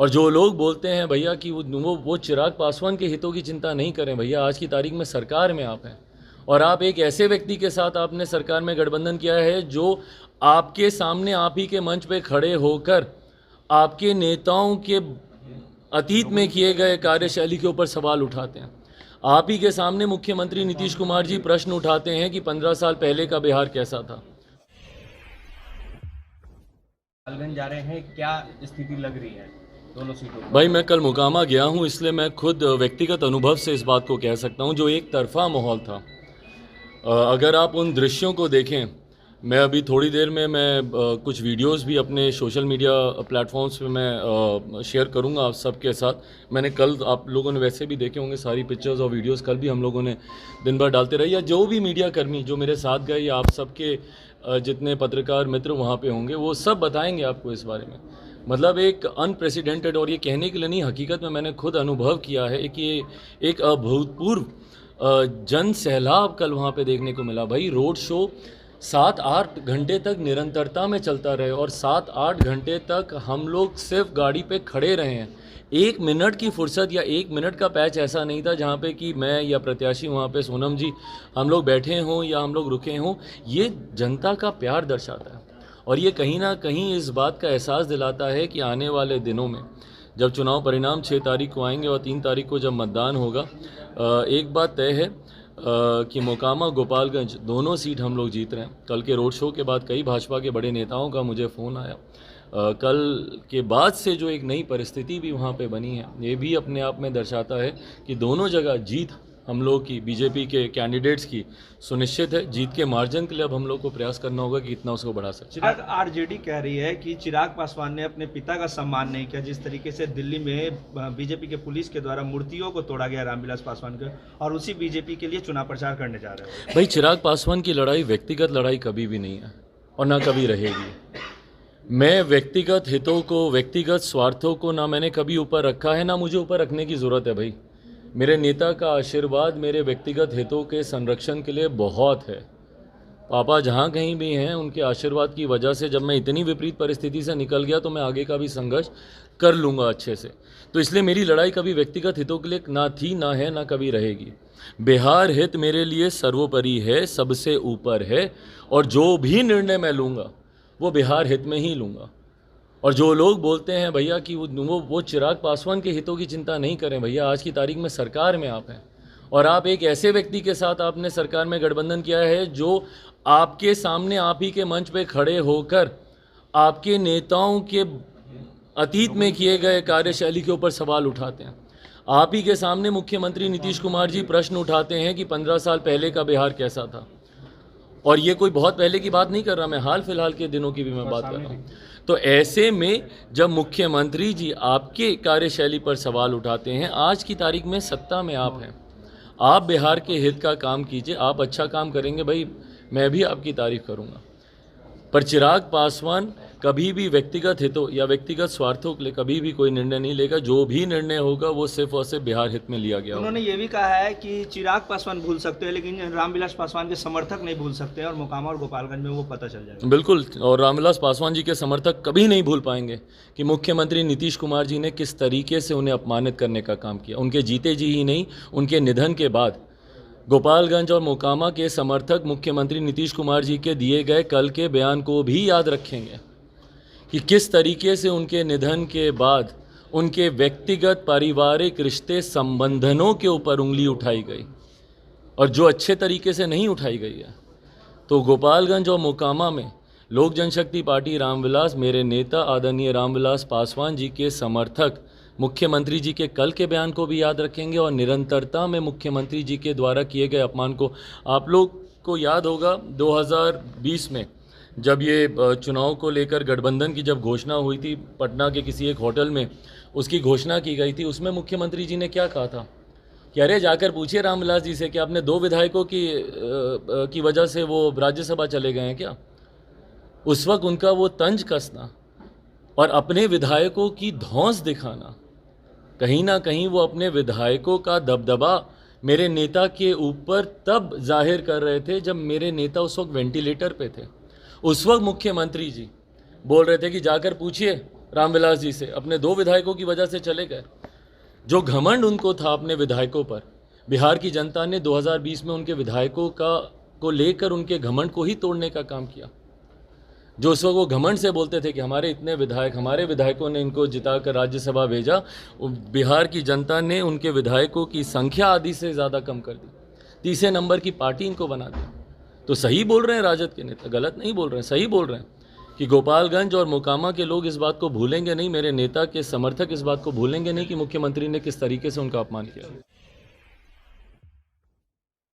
और जो लोग बोलते हैं भैया कि वो चिराग पासवान के हितों की चिंता नहीं करें, भैया आज की तारीख में सरकार में आप हैं और आप एक ऐसे व्यक्ति के साथ आपने सरकार में गठबंधन किया है जो आपके सामने आप ही के मंच पे खड़े होकर आपके नेताओं के अतीत में किए गए कार्यशैली के ऊपर सवाल उठाते हैं। आप ही के सामने मुख्यमंत्री नीतीश कुमार जी प्रश्न उठाते हैं कि 15 साल पहले का बिहार कैसा था। गोपालगंज जा रहे हैं, क्या स्थिति लग रही है दोनों सीटों पर? भाई मैं कल मोकामा गया हूँ, इसलिए मैं खुद व्यक्तिगत अनुभव से इस बात को कह सकता हूँ। जो एक तरफा माहौल था, अगर आप उन दृश्यों को देखें, मैं अभी थोड़ी देर में कुछ वीडियोस भी अपने सोशल मीडिया प्लेटफॉर्म्स पे मैं शेयर करूंगा आप सबके साथ। मैंने कल, आप लोगों ने वैसे भी देखे होंगे सारी पिक्चर्स और वीडियोस, कल भी हम लोगों ने दिन भर डालते रहे, या जो भी मीडिया कर्मी जो मेरे साथ गए या आप सबके जितने पत्रकार मित्र वहाँ पे होंगे वो सब बताएंगे आपको इस बारे में। मतलब एक अनप्रेसिडेंटेड, और ये कहने के लिए नहीं, हकीकत में मैंने खुद अनुभव किया है कि एक अभूतपूर्व जन सैलाब कल वहाँ पे देखने को मिला। भाई रोड शो 7-8 घंटे तक निरंतरता में चलता रहे और 7-8 घंटे तक हम लोग सिर्फ गाड़ी पे खड़े रहे हैं। 1 मिनट की फुर्सत या 1 मिनट का पैच ऐसा नहीं था जहाँ पे कि मैं या प्रत्याशी वहाँ पे सोनम जी हम लोग बैठे हों या हम लोग रुके हों। ये जनता का प्यार दर्शाता है और ये कहीं ना कहीं इस बात का एहसास दिलाता है कि आने वाले दिनों में जब चुनाव परिणाम 6 तारीख को आएंगे और 3 तारीख को जब मतदान होगा, एक बात तय है कि मोकामा गोपालगंज दोनों सीट हम लोग जीत रहे हैं। कल के रोड शो के बाद कई भाजपा के बड़े नेताओं का मुझे फ़ोन आया। कल के बाद से जो एक नई परिस्थिति भी वहाँ पे बनी है, ये भी अपने आप में दर्शाता है कि दोनों जगह जीत हम लोग की, बीजेपी के कैंडिडेट्स की सुनिश्चित है। जीत के मार्जिन के लिए अब हम लोग को प्रयास करना होगा कि कितना उसको बढ़ा सकते। चिराग, आरजेडी कह रही है कि चिराग पासवान ने अपने पिता का सम्मान नहीं किया। जिस तरीके से दिल्ली में बीजेपी के पुलिस के द्वारा मूर्तियों को तोड़ा गया रामविलास पासवान के, और उसी बीजेपी के लिए चुनाव प्रचार करने जा रहे हैं। भाई चिराग पासवान की लड़ाई व्यक्तिगत लड़ाई कभी भी नहीं है और ना कभी रहेगी। मैं व्यक्तिगत हितों को, व्यक्तिगत स्वार्थों को ना मैंने कभी ऊपर रखा है, ना मुझे ऊपर रखने की ज़रूरत है। भाई मेरे नेता का आशीर्वाद मेरे व्यक्तिगत हितों के संरक्षण के लिए बहुत है। पापा जहाँ कहीं भी हैं उनके आशीर्वाद की वजह से जब मैं इतनी विपरीत परिस्थिति से निकल गया तो मैं आगे का भी संघर्ष कर लूँगा अच्छे से। तो इसलिए मेरी लड़ाई कभी व्यक्तिगत हितों के लिए ना थी, ना है, ना कभी रहेगी। बिहार हित मेरे लिए सर्वोपरि है, सबसे ऊपर है, और जो भी निर्णय मैं लूँगा वो बिहार हित में ही लूँगा। और जो लोग बोलते हैं भैया कि वो चिराग पासवान के हितों की चिंता नहीं करें, भैया आज की तारीख में सरकार में आप हैं और आप एक ऐसे व्यक्ति के साथ आपने सरकार में गठबंधन किया है जो आपके सामने आप ही के मंच पे खड़े होकर आपके नेताओं के अतीत में किए गए कार्यशैली के ऊपर सवाल उठाते हैं। आप ही के सामने मुख्यमंत्री नीतीश कुमार जी प्रश्न उठाते हैं कि 15 साल पहले का बिहार कैसा था। और ये कोई बहुत पहले की बात नहीं कर रहा, मैं हाल फिलहाल के दिनों की भी मैं बात कर रहा हूँ। तो ऐसे में जब मुख्यमंत्री जी आपके कार्यशैली पर सवाल उठाते हैं, आज की तारीख में सत्ता में आप हैं, आप बिहार के हित का काम कीजिए, आप अच्छा काम करेंगे, भाई मैं भी आपकी तारीफ करूँगा। पर चिराग पासवान कभी भी व्यक्तिगत हितों या व्यक्तिगत स्वार्थों के लिए कभी भी कोई निर्णय नहीं लेगा। जो भी निर्णय होगा वो सिर्फ और सिर्फ बिहार हित में लिया गया। उन्होंने ये भी कहा है कि चिराग पासवान भूल सकते हैं लेकिन रामविलास पासवान के समर्थक नहीं भूल सकते हैं, और मोकामा और गोपालगंज में वो पता चल जाएगा। बिल्कुल, और रामविलास पासवान जी के समर्थक कभी नहीं भूल पाएंगे कि मुख्यमंत्री नीतीश कुमार जी ने किस तरीके से उन्हें अपमानित करने का काम किया। उनके जीते जी ही नहीं, उनके निधन के बाद गोपालगंज और मोकामा के समर्थक मुख्यमंत्री नीतीश कुमार जी के दिए गए कल के बयान को भी याद रखेंगे कि किस तरीके से उनके निधन के बाद उनके व्यक्तिगत पारिवारिक रिश्ते संबंधनों के ऊपर उंगली उठाई गई, और जो अच्छे तरीके से नहीं उठाई गई है। तो गोपालगंज और मोकामा में लोक जनशक्ति पार्टी रामविलास, मेरे नेता आदरणीय रामविलास पासवान जी के समर्थक मुख्यमंत्री जी के कल के बयान को भी याद रखेंगे और निरंतरता में मुख्यमंत्री जी के द्वारा किए गए अपमान को। आप लोग को याद होगा 2020 में जब ये चुनाव को लेकर गठबंधन की जब घोषणा हुई थी, पटना के किसी एक होटल में उसकी घोषणा की गई थी। उसमें मुख्यमंत्री जी ने क्या कहा था कि अरे जाकर पूछिए रामविलास जी से कि आपने 2 विधायकों की वजह से वो राज्यसभा चले गए हैं क्या। उस वक्त उनका वो तंज कसना और अपने विधायकों की धौंस दिखाना, कहीं ना कहीं वो अपने विधायकों का दबदबा मेरे नेता के ऊपर तब जाहिर कर रहे थे जब मेरे नेता उस वक्त वेंटिलेटर पे थे। उस वक्त मुख्यमंत्री जी बोल रहे थे कि जाकर पूछिए रामविलास जी से, अपने 2 विधायकों की वजह से चले गए। जो घमंड उनको था अपने विधायकों पर, बिहार की जनता ने 2020 में उनके विधायकों को लेकर उनके घमंड को ही तोड़ने का काम किया। जो उस वक्त वो घमंड से बोलते थे कि हमारे इतने विधायक, हमारे विधायकों ने इनको जिताकर राज्यसभा भेजा, बिहार की जनता ने उनके विधायकों की संख्या आधी से ज़्यादा कम कर दी, तीसरे नंबर की पार्टी इनको बना दी। तो सही बोल रहे हैं राजद के नेता, गलत नहीं बोल रहे हैं, सही बोल रहे हैं कि गोपालगंज और मोकामा के लोग इस बात को भूलेंगे नहीं, मेरे नेता के समर्थक इस बात को भूलेंगे नहीं कि मुख्यमंत्री ने किस तरीके से उनका अपमान किया।